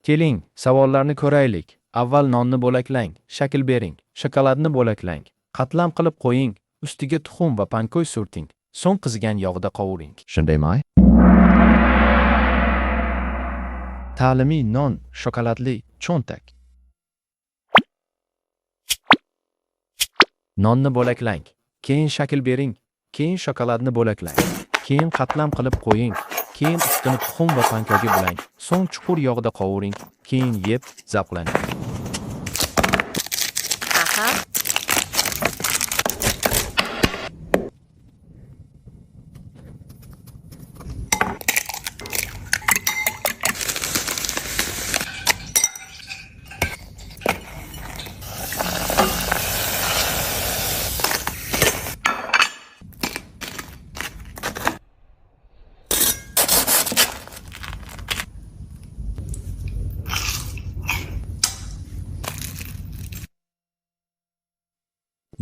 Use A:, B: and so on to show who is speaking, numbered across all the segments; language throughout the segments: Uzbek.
A: Keling, savollarni ko'raylik. Avval nonni bo'laklang, shakl bering. Shokoladni bo'laklang. Qatlam qilib qo'ying. Ustiga tuxum va pankoy surting. So'ng qizigan yog'da qovuring.
B: Shundaymay?
A: Ta'limiy non, shokoladli cho'ntak. Nonni bo'laklang. Keyin shakl bering. Keyin shokoladni bo'laklang. Keyin qatlam qilib qo'ying. Keyin ustini tuxum va pankoga bulang. So'ng chuqur yog'da qovuring. Keyin yeb, zavqlaning.
C: Aha.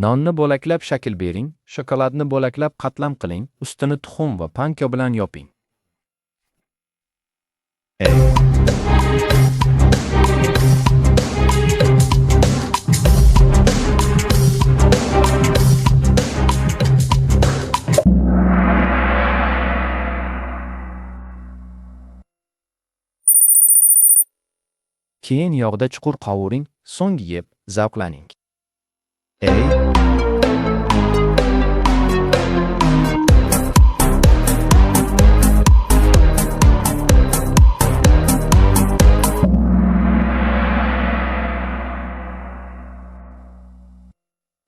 A: Nonni bo'laklab shakl bering, shokoladni bo'laklab qatlam qiling, ustini tuxum va panko bilan yoping. Keyin yog'da chuqur qovuring, so'ng yeb, zavqlaning.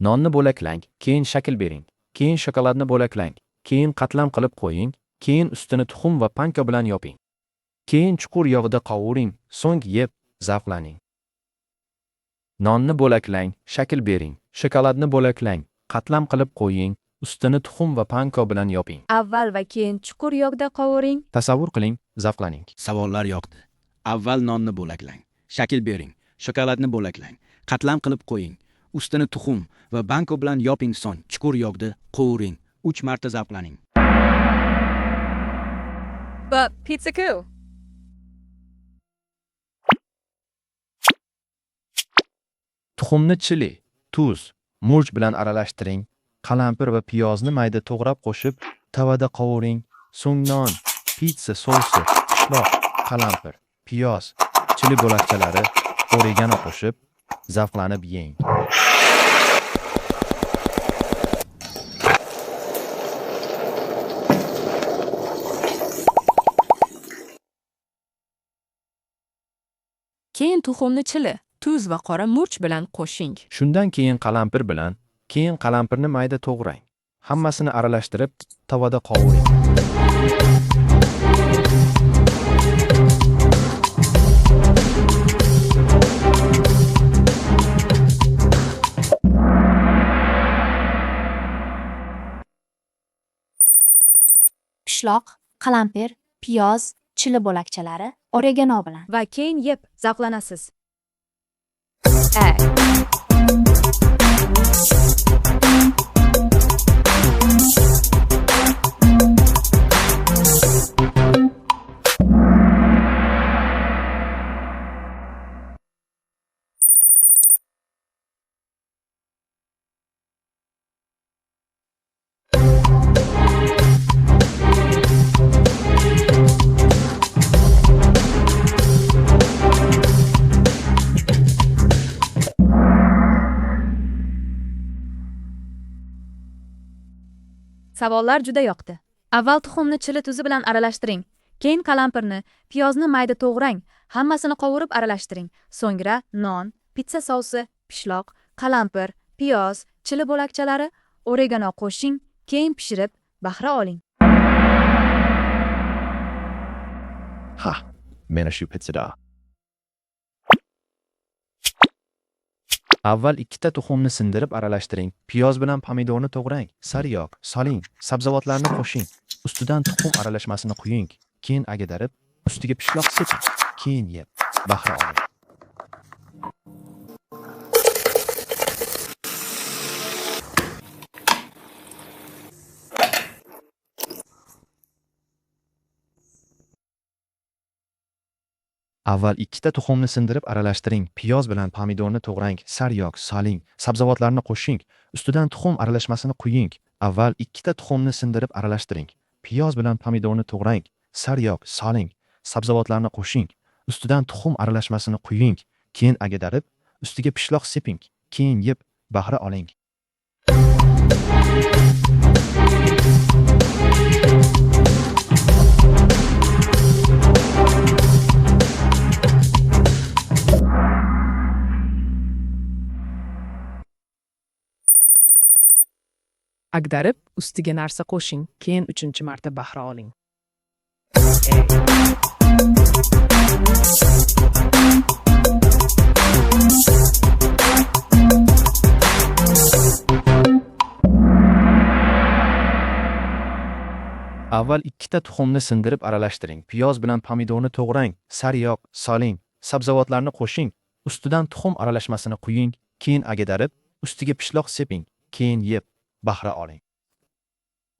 A: Nonni bo'laklang, keyin shakl bering. Keyin shokoladni bo'laklang. Keyin qatlam qilib qo'ying. Keyin ustini tuxum va panko bilan yoping. Keyin chuqur yog'da qovuring, so'ng yeb, zavqlaning. Nonni bo'laklang, shakl bering. Shokoladni bo'laklang. Qatlam qilib qo'ying. Ustini tuxum va panko bilan yoping.
C: Avval va keyin chuqur yog'da qovuring.
A: Tasavvur qiling, zavqlaning.
D: Savollar yoqdi. Avval nonni bo'laklang, shakl bering, shokoladni bo'laklang, qatlam qilib qo'ying, ustini tuxum va banko bilan yoping, so'ng chuqur yog'da qovuring, 3 marta zavqlaning.
C: But pizza-ku.
A: Tuxumni chili, tuz, murch bilan aralashtiring. Qalampir va piyozni mayda to'g'rab qo'shib, tavada qovuring. So'ng non, pitsa sosi, pishloq, qalampir, piyoz, chili bo'lakchalari, oregano qo'shib, zavqlanib yeng.
C: Keyin tuxumni chili, tuz va qora murch bilan qo'shing.
A: Shundan keyin qalampir bilan, keyin qalampirni mayda to'g'rang. Hammasini aralashtirib, tavada qovuring.
E: Pishloq, qalampir, piyoz, chili bo'lakchalari, oregano bilan.
C: Va keyin yeb, zavqlanasiz. Savollar juda yoqdi. Avval tuxumni chili tuzi bilan aralashtiring. Keyin qalampirni, piyozni mayda to'g'rang. Hammasini qovurib aralashtiring. So'ngra non, pitsa sosi, pishloq, qalampir, piyoz, chili bo'lakchalari, oregano qo'shing. Keyin pishirib, bahra oling.
B: Ha, mana shu pizzada.
A: Avval 2 ta tuxumni sindirib aralashtiring. Piyoz bilan pomidorni to'g'rang. Sariyog, soling, sabzavotlarni qo'shing. Ustidan tuxum aralashmasini quying. Keyin agadarib, ustiga pishloq seping. Keyin yeb, bahra oling. Avval ikkita tuxumni sindirib aralashtiring. Piyoz bilan pomidorni to'g'rang, sariyog, soling, sabzavotlarni qo'shing. Ustidan tuxum aralashmasini quying. Avval ikkita tuxumni sindirib aralashtiring. Piyoz bilan pomidorni to'g'rang, sariyog, soling, sabzavotlarni qo'shing. Ustidan tuxum aralashmasini quying. Keyin ag'darib, ustiga pishloq seping. Keyin yeb, bahra oling.
F: Agdarib, ustiga narsa qo'shing, keyin 3-marta bahra oling.
A: Avval ikkita tuxumni sindirib aralashtiring. Piyoz bilan pomidorni to'g'rang, sariyog, soling, sabzavotlarni qo'shing. Ustidan tuxum aralashmasini quying. Keyin ag'darib, ustiga pishloq seping. Keyin yeb, bahra oling.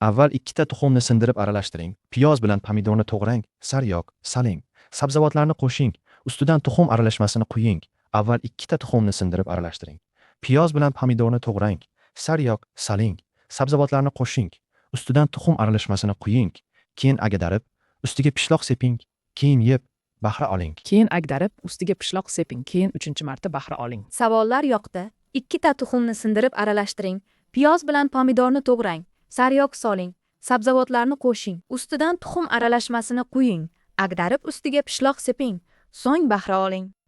A: Avval ikkita tuxumni sindirib aralashtiring. Piyoz bilan pomidorni to'g'rang, sariyog, soling, sabzavotlarni qo'shing. Ustidan tuxum aralashmasini quying. Avval ikkita tuxumni sindirib aralashtiring. Piyoz bilan pomidorni to'g'rang, sariyog, soling, sabzavotlarni qo'shing. Ustidan tuxum aralashmasini quying. Keyin ag'darib, ustiga pishloq seping. Keyin yeb, bahra oling.
F: Keyin agdarib, ustiga pishloq seping, keyin 3-marta bahra oling.
C: Savollar yoqdi. Ikkita tuxumni sindirib aralashtiring. Piyoz bilan pomidorni to'g'rang, sariyog soling, sabzavotlarni qo'shing. Ustidan tuxum aralashmasini quying. Ag'darib, ustiga pishloq seping. So'ng bahra oling.